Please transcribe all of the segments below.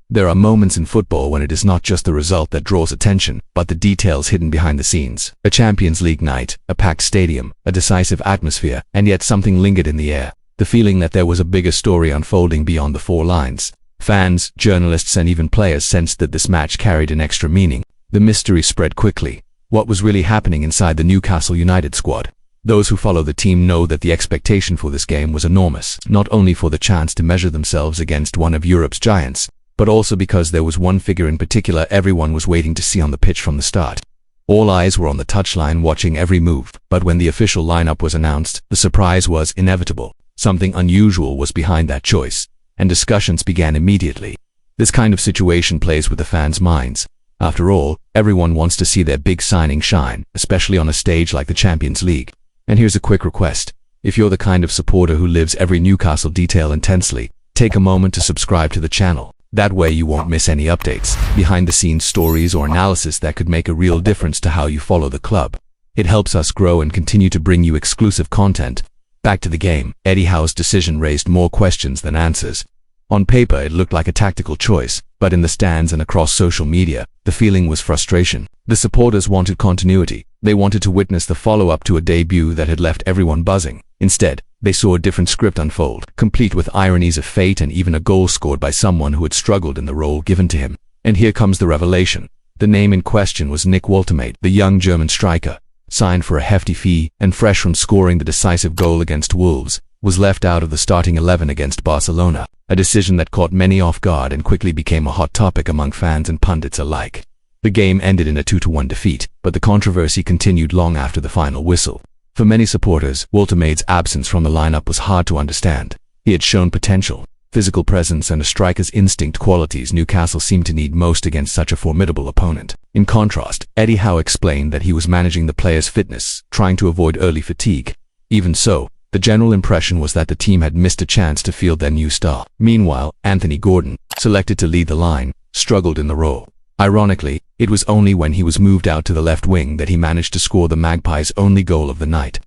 There are moments in football when it is not just the result that draws attention, but the details hidden behind the scenes. A Champions League night, a packed stadium, a decisive atmosphere, and yet something lingered in the air. The feeling that there was a bigger story unfolding beyond the four lines. Fans, journalists, and even players sensed that this match carried an extra meaning. The mystery spread quickly. What was really happening inside the Newcastle United squad? Those who follow the team know that the expectation for this game was enormous, not only for the chance to measure themselves against one of Europe's giants, but also because there was one figure in particular everyone was waiting to see on the pitch from the start. All eyes were on the touchline watching every move, but when the official lineup was announced, the surprise was inevitable. Something unusual was behind that choice, and discussions began immediately. This kind of situation plays with the fans' minds. After all, everyone wants to see their big signing shine, especially on a stage like the Champions League. And here's a quick request. If you're the kind of supporter who lives every Newcastle detail intensely, take a moment to subscribe to the channel. That way you won't miss any updates, behind-the-scenes stories or analysis that could make a real difference to how you follow the club. It helps us grow and continue to bring you exclusive content. Back to the game. Eddie Howe's decision raised more questions than answers. On paper, it looked like a tactical choice, but in the stands and across social media, the feeling was frustration. The supporters wanted continuity. They wanted to witness the follow-up to a debut that had left everyone buzzing. Instead, they saw a different script unfold, complete with ironies of fate and even a goal scored by someone who had struggled in the role given to him. And here comes the revelation. The name in question was Nick Woltemade, the young German striker, signed for a hefty fee and fresh from scoring the decisive goal against Wolves, was left out of the starting 11 against Barcelona, a decision that caught many off guard and quickly became a hot topic among fans and pundits alike. The game ended in a 2-1 defeat, but the controversy continued long after the final whistle. For many supporters, Woltemade's absence from the lineup was hard to understand. He had shown potential, physical presence, and a striker's instinct, qualities Newcastle seemed to need most against such a formidable opponent. In contrast, Eddie Howe explained that he was managing the players' fitness, trying to avoid early fatigue. Even so, the general impression was that the team had missed a chance to field their new star. Meanwhile, Anthony Gordon, selected to lead the line, struggled in the role. Ironically, it was only when he was moved out to the left wing that he managed to score the Magpies' only goal of the night.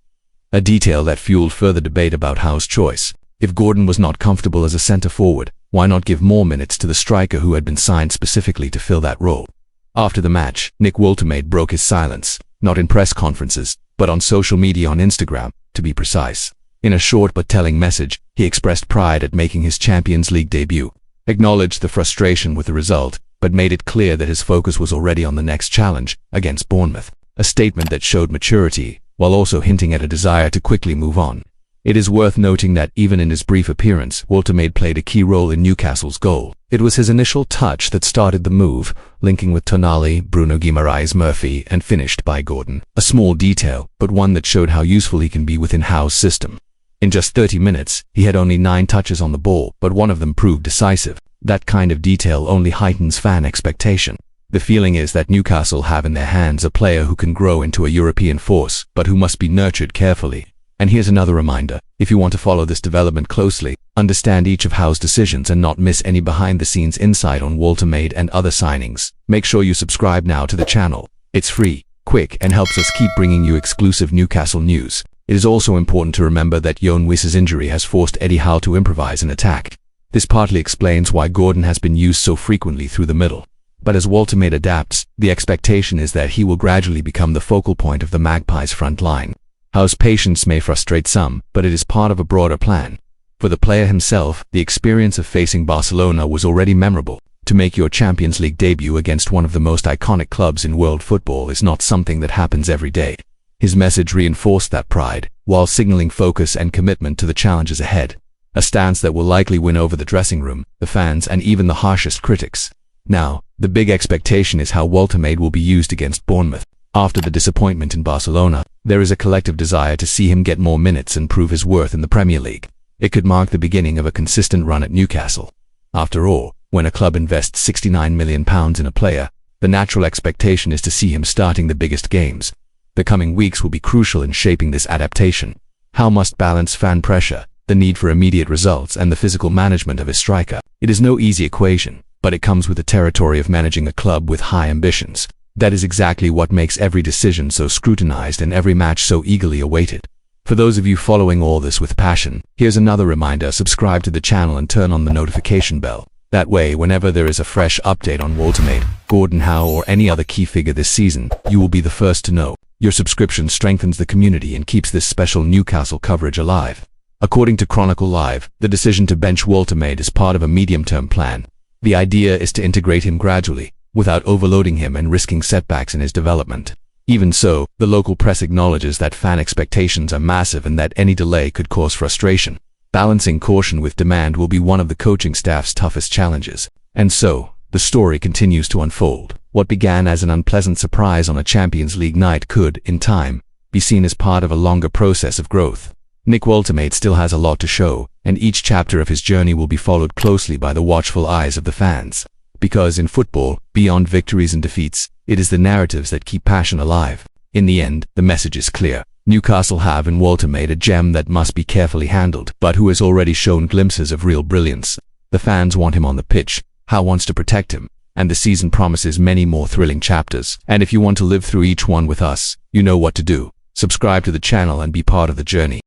A detail that fueled further debate about Howe's choice. If Gordon was not comfortable as a centre-forward, why not give more minutes to the striker who had been signed specifically to fill that role? After the match, Nick Woltemade broke his silence, not in press conferences, but on social media on Instagram, to be precise. In a short but telling message, he expressed pride at making his Champions League debut, acknowledged the frustration with the result, but made it clear that his focus was already on the next challenge, against Bournemouth, a statement that showed maturity, while also hinting at a desire to quickly move on. It is worth noting that even in his brief appearance, Woltemade played a key role in Newcastle's goal. It was his initial touch that started the move, linking with Tonali, Bruno Guimaraes, Murphy, and finished by Gordon. A small detail, but one that showed how useful he can be within Howe's system. In just 30 minutes, he had only 9 touches on the ball, but one of them proved decisive. That kind of detail only heightens fan expectation. The feeling is that Newcastle have in their hands a player who can grow into a European force, but who must be nurtured carefully. And here's another reminder. If you want to follow this development closely, understand each of Howe's decisions and not miss any behind-the-scenes insight on Woltemade and other signings, make sure you subscribe now to the channel. It's free, quick, and helps us keep bringing you exclusive Newcastle news. It is also important to remember that Yoane Wissa's injury has forced Eddie Howe to improvise an attack. This partly explains why Gordon has been used so frequently through the middle. But as Woltemade adapts, the expectation is that he will gradually become the focal point of the Magpies' front line. Howe's patience may frustrate some, but it is part of a broader plan. For the player himself, the experience of facing Barcelona was already memorable. To make your Champions League debut against one of the most iconic clubs in world football is not something that happens every day. His message reinforced that pride, while signaling focus and commitment to the challenges ahead. A stance that will likely win over the dressing room, the fans, and even the harshest critics. Now, the big expectation is how Woltemade will be used against Bournemouth. After the disappointment in Barcelona, there is a collective desire to see him get more minutes and prove his worth in the Premier League. It could mark the beginning of a consistent run at Newcastle. After all, when a club invests £69 million in a player, the natural expectation is to see him starting the biggest games. The coming weeks will be crucial in shaping this adaptation. Howe must balance fan pressure, the need for immediate results, and the physical management of his striker. It is no easy equation, but it comes with the territory of managing a club with high ambitions. That is exactly what makes every decision so scrutinized and every match so eagerly awaited. For those of you following all this with passion, here's another reminder: subscribe to the channel and turn on the notification bell. That way, whenever there is a fresh update on Walter, Gordon Howe, or any other key figure this season, you will be the first to know. Your subscription strengthens the community and keeps this special Newcastle coverage alive. According to Chronicle Live, the decision to bench Walter is part of a medium-term plan. The idea is to integrate him gradually, without overloading him and risking setbacks in his development. Even so, the local press acknowledges that fan expectations are massive and that any delay could cause frustration. Balancing caution with demand will be one of the coaching staff's toughest challenges. And so, the story continues to unfold. What began as an unpleasant surprise on a Champions League night could, in time, be seen as part of a longer process of growth. Nick Walter still has a lot to show, and each chapter of his journey will be followed closely by the watchful eyes of the fans. Because in football, beyond victories and defeats, it is the narratives that keep passion alive. In the end, the message is clear. Newcastle have in Walter a gem that must be carefully handled, but who has already shown glimpses of real brilliance. The fans want him on the pitch, Howe wants to protect him, and the season promises many more thrilling chapters. And if you want to live through each one with us, you know what to do. Subscribe to the channel and be part of the journey.